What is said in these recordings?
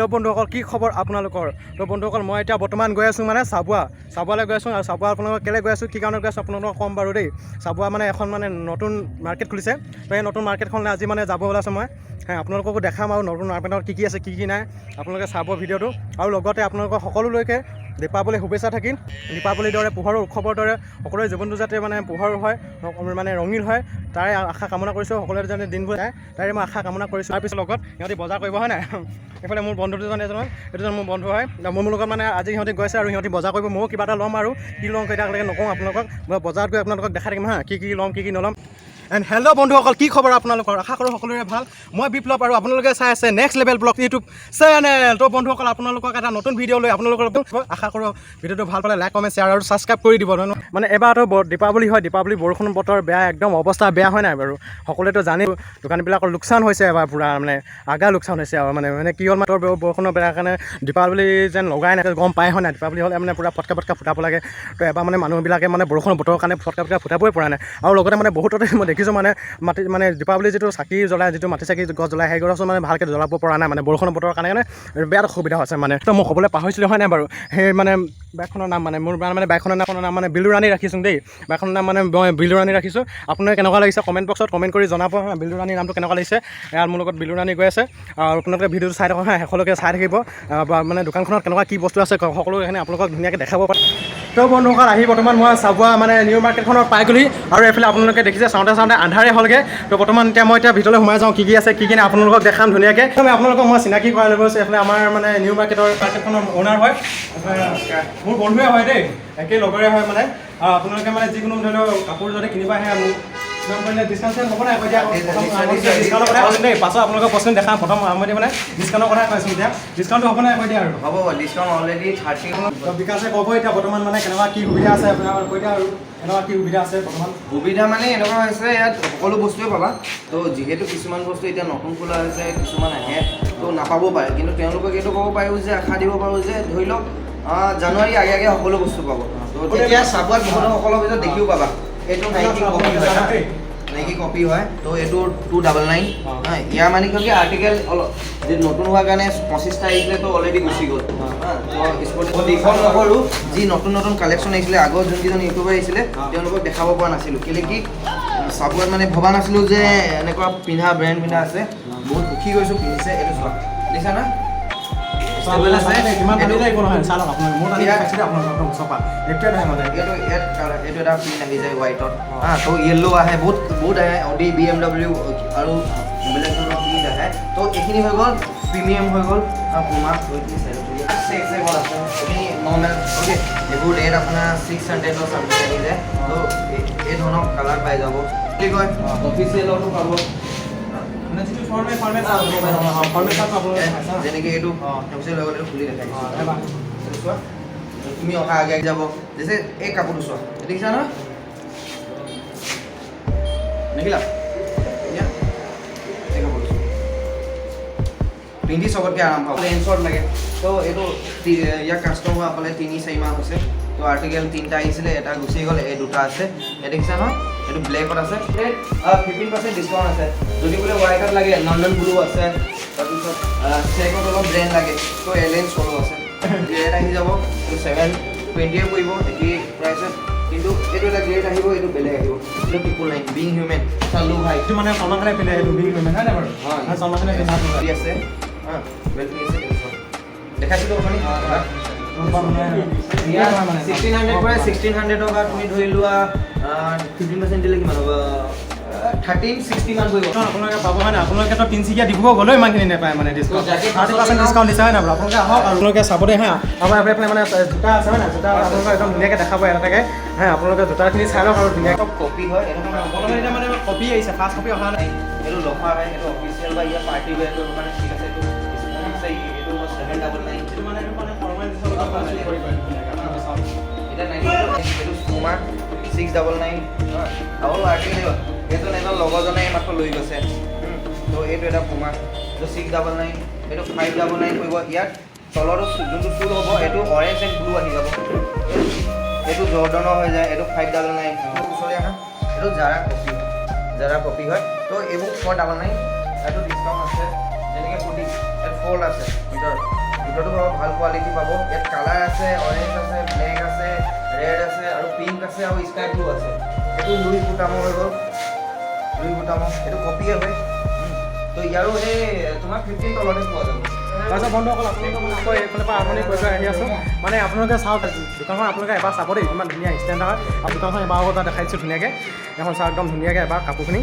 Hello' বন্ধুসকল, কি খবৰ আপোনালোকৰ? তো বন্ধুসকল, মই এতিয়া বৰ্তমান গৈ আছোঁ মানে চাবুৱালৈ গৈ আছোঁ। আৰু চাবুৱা আপোনালোকক কেলৈ গৈ আছোঁ, কি কাৰণত গৈ আছোঁ আপোনালোকক ক'ম বাৰু দেই। চাবুৱা মানে এখন মানে নতুন মাৰ্কেট খুলিছে। তো এই নতুন মাৰ্কেটখনলৈ আজি মানে যাব ওলাইছোঁ মই। আপোনালোককো দেখাম আৰু নতুন মাৰ্কেটত কি আছে কি নাই আপোনালোকে চাব ভিডিঅ'টো। আৰু লগতে আপোনালোকৰ সকলোলৈকে দীপাৱলী শুভেচ্ছা থাকিল। দীপাৱলীৰ দৰে পোহৰৰ উৎসৱৰ দৰে সকলোৰে জীৱনটো যাতে মানে পোহৰ হয়, মানে ৰঙীন হয়, তাৰে আশা কামনা কৰিছোঁ। সকলোৰে যাতে দিনবোৰ যায় তাৰে মই আশা কামনা কৰিছোঁ। তাৰপিছত লগত সিহঁতি বজাৰ কৰিব হয় নাই। এইফালে মোৰ বন্ধু দুজন এইটোজন মোৰ বন্ধু হয়। মোৰ লগত মানে আজি সিহঁতি গৈছে আৰু সিহঁতি বজাৰ কৰিব, ময়ো কিবা এটা ল'ম। আৰু কি ল'ম এতিয়ালৈকে নকওঁ আপোনালোকক, মই বজাৰত গৈ আপোনালোকক দেখাই থাকিম হা, কি ল'ম কি নল'ম। এণ্ড হেল্ল' বন্ধুসকল, কি খবৰ আপোনালোকৰ? আশা কৰোঁ সকলোৰে ভাল। মই বিপ্লৱ আৰু আপোনালোকে চাই আছে next level blog YouTube channel. তো বন্ধুসকল, আপোনালোকক এটা নতুন ভিডিঅ' লৈ আপোনালোকৰ আশা কৰোঁ ভিডিঅ'টো ভাল পালে লাইক কমেণ্ট শ্বেয়াৰ আৰু ছাবস্ক্ৰাইব কৰি দিব। মানে এবাৰতো দীপাৱলী হয়, দীপাৱলী বৰষুণ বতৰ বেয়া, একদম অৱস্থা বেয়া হয় নাই বাৰু। সকলোৱেতো জানেই দোকানবিলাকৰ লোকচান হৈছে এবাৰ পূৰা, মানে আগা লোকচান হৈছে আৰু মানে কি হ'ল মাত্ৰ বৰষুণৰ বেয়া কাৰণে দীপাৱলী যেন লগাই নাই, গম পাই হয় নাই। দীপাৱলী হ'লে মানে পূৰা ফটকা ফুটাব লাগে। তো এবাৰ মানে মানুহবিলাকে মানে বৰষুণৰ বতৰৰ কাৰণে ফটকা ফুটাবই পৰা নাই। আৰু লগতে মানে বহুততে মই দেখিছোঁ মানে দীপাৱলী যিটো চাকি জ্বলাই, যিটো মাটি চাকি গছ জ্বলাই, সেই গছো মানে ভালকৈ জ্বলাব পৰা নাই মানে বৰষুণৰ বতৰৰ কাৰণে বেয়া অসুবিধা হৈছে মানে। তো মই ক'বলৈ পাহৰিছিলোঁ হয় নাই বাৰু। সেই মানে বাইকখনৰ নাম মোৰ বাইকখনৰ নাম মানে বিলুৰাণী ৰাখিছোঁ দেই। বাইকখনৰ নাম মানে মই বিলুৰাণী ৰাখিছোঁ। আপোনাক কেনেকুৱা লাগিছে কমেণ্ট বক্সত কমেণ্ট কৰি জনাব। বিলুৰাণীৰ নামটো কেনেকুৱা লাগিছে। ইয়াৰ মোৰ লগত বিলুৰাণী গৈ আছে। আৰু আপোনালোকে ভিডিঅ'টো চাই থাকক হা, শেষলৈকে চাই থাকিব। মানে দোকানখনত কেনেকুৱা কি বস্তু আছে সকলো এখানে আপোনালোকক ধুনীয়াকৈ দেখাব পাৰে। তো বন্ধুসকল, আহি বৰ্তমান মই চাবুৱা মানে নিউ মাৰ্কেটখনত পাই গ'লি। আৰু এইফালে আপোনালোকে দেখিছে চাওঁতে আন্ধাৰে হ'লগৈ। তো বৰ্তমান মই এতিয়া ভিতৰলৈ সোমাই যাওঁ, কি আছে কি নাই আপোনালোকক দেখাম ধুনীয়াকৈ। আপোনালোকক মই চিনাকি কৰাই লৈ গৈছোঁ। এইফালে আমাৰ মানে নিউ মাৰ্কেটখনৰ অ'নাৰ হয়, মোৰ বন্ধুৱে হয় দেই, একেই লগৰে হয় মানে। আপোনালোকে মানে যিকোনো ধৰি লওক কাপোৰ যদি কিনিব আহে ডিছকাউণ্ট হ'ব নাই এতিয়া ডিছকাউণ্টৰ কথা কৈছোঁ দেই। পাছত আপোনালোকক প্ৰশ্ন দেখাম। প্ৰথম আৰম্ভণি মানে ডিছকাউণ্টৰ কথা কৈছোঁ। এতিয়া ডিছকাউণ্টটো হ'ব নাই কৈ দিয়া আৰু হ'ব ডিছকাউণ্ট অলৰেডি 30। বিকাশে ক'ব এতিয়া বৰ্তমান মানে কেনেকুৱা কি সুবিধা আছে আপোনাৰ কৈ দিয়া। আৰু এনেকুৱা কি সুবিধা আছে বৰ্তমান? সুবিধা মানে এনেকুৱা হৈছে, ইয়াত সকলো বস্তুৱে পাবা। তো যিহেতু কিছুমান বস্তু এতিয়া নতুন খোলা হৈছে, কিছুমান আহে তো নাপাবও পাৰে, কিন্তু তেওঁলোকক এইটো ক'ব পাৰোঁ যে আশা দিব পাৰোঁ যে ধৰি লওক জানুৱাৰী আগে সকলো বস্তু পাব। তো তেতিয়া চাবুৱাত বহুতসকলৰ ভিতৰত দেখিও পাবা। এইটো নাইকি কপি হয়। তো এইটো 299। ইয়াৰ মানে কি আৰ্টিকেল অলপ নতুন হোৱাৰ কাৰণে 25টা আহিছিলে, তো অলৰেডি গুচি গ'ল। তো ডিফল্ট নকৰোঁ, যি নতুন কালেকশ্যন আহিছিলে আগৰ যোনকেইজন ইউটিউবাৰ আহিছিলে তেওঁলোকক দেখাব পৰা নাছিলোঁ। কেলৈ কি চাবুৱাত মানে ভবা নাছিলোঁ যে এনেকুৱা ব্ৰেণ্ড পিন্ধা আছে। বহুত সুখী গৈছোঁ, পিন্ধিছে। এইটো চোৱা দেখিছা না, এইটো এটা প্ৰিণ্ট আহি যায় হোৱাইটত। তো য়েল্ল' আহে, বহুত আহে। অডি BMW আৰু বেলেগ ধৰণৰ প্ৰিণ্ট আহে। তো এইখিনি হৈ গ'ল প্ৰিমিয়াম হৈ গ'ল। পুমা এইখিনি নৰ্মেল অ'কে। এইবোৰ ৰেট আপোনাৰ 600 চামথিং আহি যায়। তো এই ধৰণৰ কালাৰ পাই যাব। কি কয় অফিচিয়েলতো পাব, যেনেকৈ এইটো অফিচিয়েল লগত এইটো খুলি দেখাইছোঁ। তুমি অহা আগে যাব যে এই কাপোৰটো চোৱা, দেখিছা নহয় দেখিলা? এই কাপোৰটো পিন্ধি চবতকৈ আৰাম পাব। লেন্সত লাগে। তো এইটো ইয়াৰ কাষ্টমাৰ আপোনালে 3-4 মাহ হৈছে। তো আৰ্টিকেল 3টা আহিছিলে, এটা গুচি গ'ল, এই 2টা আছে। এই দেখিছা নহয়, এইটো ব্লেকত আছে। 15% ডিছকাউণ্ট আছে। যদি বোলে হোৱাইটত লাগে লণ্ডন ব্লু আছে, তাৰপিছত চেকত অলপ ব্ৰেণ্ড লাগে তো এলেন চলো আছে। গ্ৰেড আহি যাব, এইটো 720 পৰিব একেই প্ৰাইচত। কিন্তু এইটো এটা গ্ৰেড আহিব, এইটো বেলেগ আহিব। এইটো 999 বিং হিউমেন চালু ভাই। এইটো মানে চলমান খানে পিন্ধে, এইটো বিং হিউমেন হয় নাই বাৰু? হয়, চলমান খানে পিন্ধা আছে। ৱেলকাম আছে। দেখাইছিলোঁ আপুনি 1600 পৰা 1600 টকা তুমি ধৰি লোৱা 15% দিলে কিমান হ'ব? 1360 মান পৰিব। আপোনালোকে পাব হয় নাই? আপোনালোকে তো তিনিচুকীয়া ডিব্ৰুগড় গ'লেও ইমানখিনি নাপায় মানে ডিছকাউণ্ট। 30% ডিছকাউণ্ট দিছে হয় নাই বাৰু? আপোনালোকে আহক আৰু আপোনালোকে চাব দেই হা। আমাৰ এইফালে মানে জোতা আছে হয় নাই? জোতা আপোনালোকে একদম ধুনীয়াকৈ দেখাব এটাকে। আপোনালোকে জোতাখিনি চাই লওক আৰু ধুনীয়াকৈ কপি হয়। প্ৰথমে এতিয়া মানে কপি আহিছে, ফাৰ্ষ্ট কপি অহা নাই। এইটো লফাৰ হয়, এইটো অফিচিয়েল বা ইয়াৰ পাৰ্টি ৱেৰ কৰিব কাৰণে ঠিক আছে। এইটো 799। এইটো মানে ফৰ্মেল এতিয়া এইটো পুমা 699। আৰু আৰ্টিকেল এইজন লগৰজনে মাত্ৰ লৈ গৈছে। তো এইটো এটা পুমা, এইটো 699। এইটো 599 পৰিব। ইয়াত তলতো যোনটো চুল হ'ব এইটো অৰেঞ্জ এণ্ড ব্লু আহি যাব। এইটো জৰ্ডনৰ হৈ যায়। এইটো 599। ওচৰলৈ আহা, এইটো জাৰা কপি হয়। তো এইবোৰ 499। এইটো ডিছকাউণ্ট আছে, যেনেকৈ 40 ফল্ড আছে ভিতৰতো পাব ভাল কোৱালিটি পাব ইয়াত কালাৰ আছে অৰেঞ্জ আছে ব্লেক আছে ৰেড আছে আৰু পিংক আছে আৰু স্কাই ব্লু আছে এইটো লুই বুটামৰ হৈ গ'ল লুই বুটামৰ এইটো কপিয়ে হয় তো ইয়াৰো এই তোমাৰ 15 তলতে পোৱা যাব তাৰপিছত বন্ধুসকল আপোনালোকে মানে আকৌ এইফালৰ পৰা আৰম্ভণি কৰি আহি আছোঁ মানে আপোনালোকে চাওক দোকানখন আপোনালোকে এবাৰ চাব দেই ইমান ধুনীয়া ষ্টেণ্ডাৰ্ড আৰু দোকানখন এবাৰ আগত দেখাই দিছোঁ ধুনীয়াকৈ এখন চাওক একদম ধুনীয়াকৈ এবাৰ কাপোৰখিনি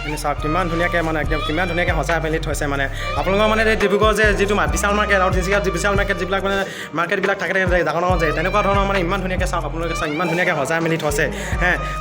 এনে চাওক কিমান ধুনীয়াকৈ মানে একদম কিমান ধুনীয়াকৈ সজাই মেলি থৈছে মানে আপোনালোকৰ মানে এই ডিব্ৰুগড় যে যিটো বিশাল মাৰ্কেট আৰু তিনিচুকীয়াত বিশাল মাৰ্কেট যিবিলাক মানে মাৰ্কেটবিলাক থাকে ডাঙৰ ডাঙৰ যে তেনেকুৱা ধৰণৰ মানে ইমান ধুনীয়াকৈ চাওক আপোনালোকে চাওক ইমান ধুনীয়াকৈ সজাই মেলি থৈছে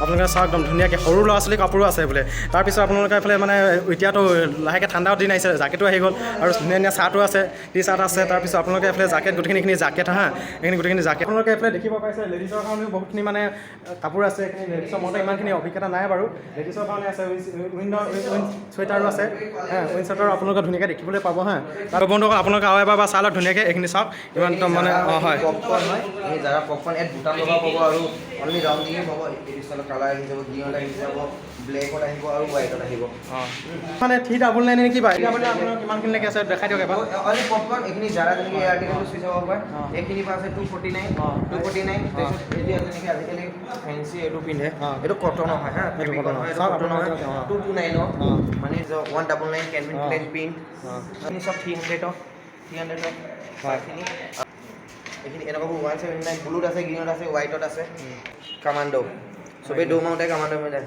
আপোনালোকে চাওক একদম ধুনীয়াকৈ সৰু ল'ৰা ছোৱালী কাপোৰো আছে বোলে তাৰপিছত আপোনালোকে এইফালে মানে এতিয়াতো লাহেকৈ ঠাণ্ডাও দিন আহিছে জাকেটো আহি গ'ল আৰু ধুনীয়া ধুনীয়া চাৰ্টো আছে টি চাৰ্ট আছে তাৰপিছত আপোনালোকে এইফালে জাকেট গোটেইখিনি জাকেট এইখিনি গোটেইখিনি জাকেট আপোনালোকে এইফালে দেখিব পাইছে লেডিজৰ কাৰণেও বহুতখিনি মানে কাপোৰ আছে এইখিনি লেডিজৰ মতে ইমানখিনি অভিজ্ঞতা নাই বাৰু লেডিজৰ কাৰণে আছে চুৱেটাৰো আছে উইন চুৱেটাৰো আপোনালোকে ধুনীয়াকৈ দেখিবলৈ পাব তাৰ বন্ধুসকল আপোনালোকে আৰু এবাৰ চাই লওক ধুনীয়াকৈ এইখিনি চাওক ইমান একদম মানে হয় পপকৰ্ণ হয় এই জাগা পপকৰ্ণ ইয়াত বুটাম লগা পাব আৰু অনলি ৰাউণ্ডিঙে পাব এডিশ্যনেল কালাৰ আহি যাব গ্ৰীণত আহি যাব ব্লেকত আহিব আৰু হোৱাইটত আহিব মানে 399 নে কিবা এতিয়া মানে আপোনাৰ কিমানখিনিলৈকে আছে দেখাই দিয়ক এবাৰ অনলি পপকৰ্ণ এইখিনি জাৰা যেনেকৈ আৰ্টিকেলটো চুই চাব পাৰে এইখিনি পৰা আছে 249 তাৰপিছত এতিয়া যেনেকৈ আজিকালি ফেঞ্চি এইটো পিন্ধে এইটো কটনৰ হয় এইটো কটন হয় 229 মানে 199 কেনভিন প্লেন প্ৰিণ্ট আপুনি চব 300 এইখিনি এনেকুৱাবোৰ 179 ব্লুত আছে গ্ৰীণত আছে হোৱাইটত আছে কামাণ্ডো চবেই দৌ মাউণ্টে কামাণ্ডো মিলে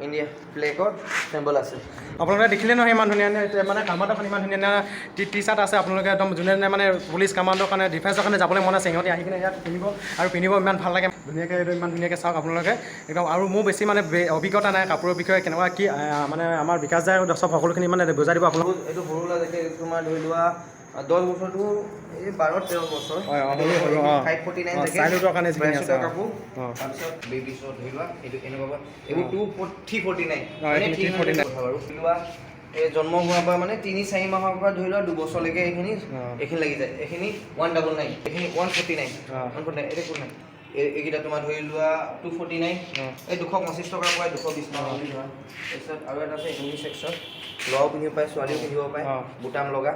ইণ্ডিয়া ফ্লেগত চিম্বল আছে আপোনালোকে দেখিলে নহয় ইমান ধুনীয়া মানে কামাণ্ডোখন ইমান ধুনীয়া টি চাৰ্ট আছে আপোনালোকে একদম যোনে যোনে মানে পুলিচ কামাণ্ডোৰ কাৰণে ডিফেন্সৰ কাৰণে যাবলৈ মন আছে সিহঁতে আহি কিনে ইয়াত পিন্ধিব ইমান ভাল লাগে ধুনীয়াকৈ এইটো ইমান ধুনীয়াকৈ চাওক আপোনালোকে একদম আৰু মোৰ বেছি মানে অভিজ্ঞতা নাই কাপোৰৰ বিষয়ে কেনেকুৱা কি মানে আমাৰ বিকাশ যায় চব সকলোখিনি মানে বুজাই দিব আপোনালোক এইটো সৰু ল'ৰা যেনেকৈ তোমাৰ ধৰি লোৱা 10 বছৰটো এই 12-13 বছৰ 549 কাৰণে যিখিনি আছে কাপোৰ তাৰপিছত বেবিছৰ ধৰি লোৱা এইটো এনেকুৱা এইবোৰ 349 বাৰু লোৱা এই জন্ম হোৱাৰ পৰা মানে 3-4 মাহৰ পৰা ধৰি লোৱা 2 বছৰলৈকে এইখিনি লাগি যায় এইখিনি 199 এইখিনি 149 এইটো কোন নাই এইকেইটা তোমাৰ ধৰি লোৱা 249 এই 225 টকাৰ পৰা 220 টকা বুলি ধৰা তাৰপিছত আৰু এটা আছে ইউনিচেক্সৰ ল'ৰাও পিন্ধিব পাৰে ছোৱালীও পিন্ধিব পাৰে বুটাম লগা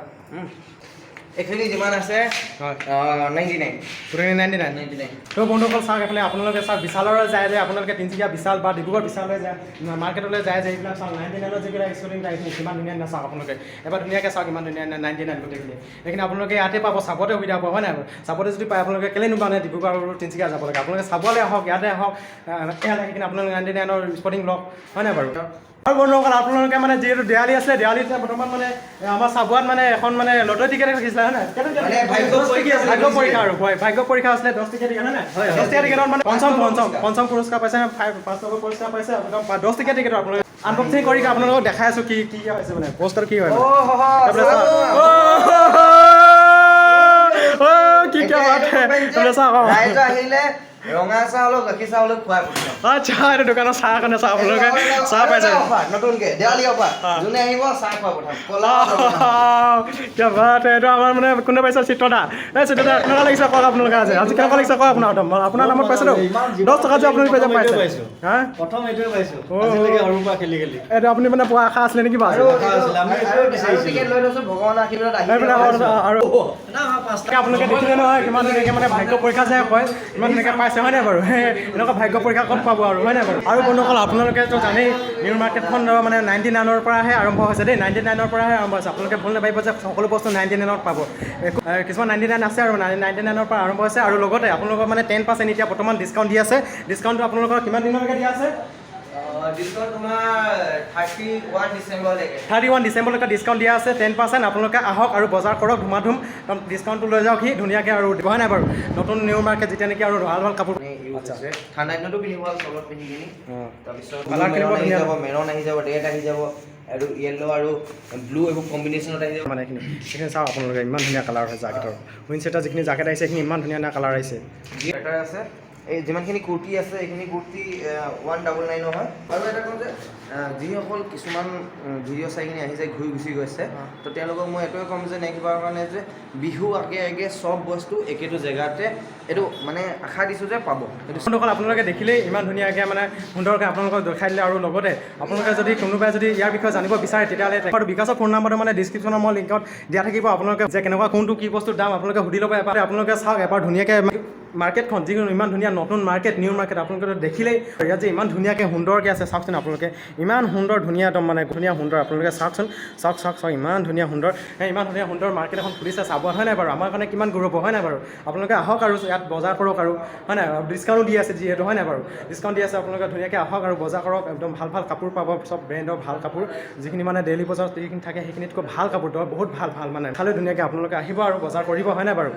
এইখিনি যিমান আছে 99 তো বন্ধুসকল চাওক এইফালে আপোনালোকে চাওক বিশাললৈ যায় যে আপোনালোকে তিনিচুকীয়া বিশাল বা ডিব্ৰুগড় বিশাললৈ যায় মাৰ্কেটলৈ যায় যে এইবিলাক চাওক 99 যিবিলাক স্কুটিং এইখিনি কিমান ধুনীয়া ধুনীয়া চাওক আপোনালোকে এবাৰ ধুনীয়াকৈ চাওক ইমান ধুনীয়া 99 গোটেইখিনি এইখিনি আপোনালোকে ইয়াতে পাব চাবতে সুবিধা পাব হয় নাই চাবতে যদি পায় আপোনালোকে কেলৈ নোপানে ডিব্ৰুগড় আৰু তিনিচুকীয়া যাব লাগে আপোনালোকে চাবলৈ আহক ইয়াতে আহক ইয়াত আহি কিনে আপোনালোকে 99ৰ স্পৰ্টিং লওক হয় নাই বাৰু আৰু বন্ধুসকল আপোনালোকে মানে যিহেতু দেৱালী আছিলে দেৱালীত বৰ্তমান মানে আমাৰ চাবুৱাত মানে এখন মানে লটাৰী টিকেট ৰাখিছিলে হয় নাই ভাগ্য পৰীক্ষা আৰু ভাগ্য পৰীক্ষা আছিলে 10 টকীয়া টিকেট হয় নাই 10 টকীয়া টিকেটত মানে পঞ্চম পুৰস্কাৰ পাইছে 5 নম্বৰ পুৰস্কাৰ পাইছে একদম 10 টকীয়া টিকেট আপোনালোকে আনবক্সিং কৰি আপোনালোকক দেখাই আছোঁ কি হৈছে মানে পোষ্টাৰ কি হয় কি ৰাইজ আহিলে ৰঙা চাহ অলপ গাখীৰ চাহ অলপ খুৱাই আচ্ছা এইটো দোকানৰ চাহ কাৰণে চাহ আপোনালোকে চাহ পাইছে নতুনকৈ দেৱালী অফাৰ যোনে আহিব চাহ খুৱাই পঠাম কিয় বাট এইটো আমাৰ মানে কোনে পাইছে চিত্ৰদা এই চিত্ৰদা কেনেকুৱা লাগিছে কওক আপোনালোকে আজি কেনেকুৱা লাগিছে কওক আপোনাৰ নামত পাইছে 10 টকা যে আপুনি পাইছে হা প্ৰথম এইটোৱে পাইছোঁ আজিলৈকে সৰুৰ পৰা খেলি এইটো আপুনি মানে পোৱা আশা আছিলে নেকি বাৰু টিকেট লৈ লৈছোঁ ভগৱানৰ আশীৰ্বাদ আৰু আপোনালোকে দেখিলে নহয় কিমান ধুনীয়াকৈ মানে ভাগ্য পৰীক্ষা যে হয় ইমান ধুনীয়াকৈ পাইছে হয় নাই বাৰু এনেকুৱা ভাগ্য পৰীক্ষা ক'ত পাব আৰু হয় নাই বাৰু আৰু বন্ধুসকল আপোনালোকেতো জানেই নিউ মাৰ্কেটখন মানে 99ৰ পৰাহে আৰম্ভ হৈছে দেই 99ৰ পৰাহে আৰম্ভ হৈছে আপোনালোকে ভুল নাপাব যে সকলো বস্তু 99ত পাব কিছুমান 99 আছে আৰু 99ৰ পৰা আৰম্ভ হৈছে আৰু লগতে আপোনালোকৰ মানে 10% এতিয়া বৰ্তমান ডিছকাউণ্ট দি আছে ডিছকাউণ্টটো আপোনালোকৰ কিমান দিনলৈকে দিয়া আছে ডিছকাউণ্ট তোমাৰ 31 ডিচেম্বৰলৈকে 31 ডিচেম্বৰলৈকে ডিছকাউণ্ট দিয়া আছে 10% আপোনালোকে আহক আৰু বজাৰ কৰক ধুমাধুম ডিছকাউণ্টটো লৈ যাওক ধুনীয়াকৈ আৰু হয় নাই বাৰু নতুন নিউ মাৰ্কেট যেতিয়া নেকি আৰু ভাল ভাল কাপোৰ ঠাণ্ডা দিনতো পিন্ধিব চলত পিন্ধি কিনি তাৰপিছত কালাৰ কিনিব আহি যাব মেৰন আহি যাব ৰেড আহি যাব আৰু য়েল্ল' আৰু ব্লু এইবোৰ কম্বিনেশ্যনত আহি যাব মানে এইখিনি চাওক আপোনালোকে ইমান ধুনীয়া কালাৰ হয় জেকেটৰ উইন ছেটাৰ যিখিনি জেকেট আহিছে সেইখিনি ইমান ধুনীয়া ধুনীয়া কালাৰ আহিছে আছে এই যিমানখিনি কুৰ্তি আছে এইখিনি কুৰ্তি 199 হয় আৰু এটা কওঁ যে যিসকল কিছুমান ভিডিঅ' চাই কিনে আহি যায় ঘূৰি গুচি গৈছে তো তেওঁলোকক মই এইটোৱে ক'ম যে নেক্সট বাৰৰ কাৰণে যে বিহু আগে আগে চব বস্তু একেটো জেগাতে এইটো মানে আশা দিছোঁ যে পাব। বন্ধুসকল আপোনালোকে দেখিলেই ইমান ধুনীয়াকৈ মানে সুন্দৰকৈ আপোনালোকক দেখাই দিলে আৰু লগতে আপোনালোকে যদি কোনোবাই যদি ইয়াৰ বিষয়ে জানিব বিচাৰে তেতিয়াহ'লে তেখেতৰ বিকাশৰ ফোন নম্বৰটো মানে ডিছক্ৰিপশ্যনৰ মই লিংকত দিয়া থাকিব। আপোনালোকে যে কেনেকুৱা কোনটো কি বস্তুৰ দাম আপোনালোকে সুধি ল'ব এবাৰ আপোনালোকে চাওক এবাৰ ধুনীয়াকৈ মাৰ্কেটখন যিকোনো ইমান ধুনীয়া নতুন মাৰ্কেট নিউ মাৰ্কেট আপোনালোকে দেখিলেই ইয়াত যে ইমান ধুনীয়াকৈ সুন্দৰকৈ আছে চাওকচোন আপোনালোকে ইমান সুন্দৰ ধুনীয়া একদম মানে ধুনীয়া সুন্দৰ আপোনালোকে চাওকচোন চাওক চাওক চাওক ইমান ধুনীয়া সুন্দৰ ইমান ধুনীয়া সুন্দৰ মাৰ্কেট এখন খুলিছে চাব হয় নাই বাৰু আমাৰ কাৰণে কিমান গৌৰৱ হয় নাই বাৰু আপোনালোকে আহক আৰু ইয়াত বজাৰ কৰক আৰু হয় নাই ডিছকাউণ্ট দি আছে যিহেতু হয় নাই বাৰু ডিছকাউণ্ট দি আছে আপোনালোকে ধুনীয়াকৈ আহক আৰু বজাৰ কৰক একদম ভাল ভাল কাপোৰ পাব চব ব্ৰেণ্ডৰ ভাল কাপোৰ যিখিনি মানে ডেইলি বজাৰত যিখিনি থাকে সেইখিনিতকৈ ভাল কাপোৰ বহুত ভাল ভাল মানে খালি ধুনীয়াকৈ আপোনালোকে আহিব আৰু বজাৰ কৰিব হয় নাই বাৰু।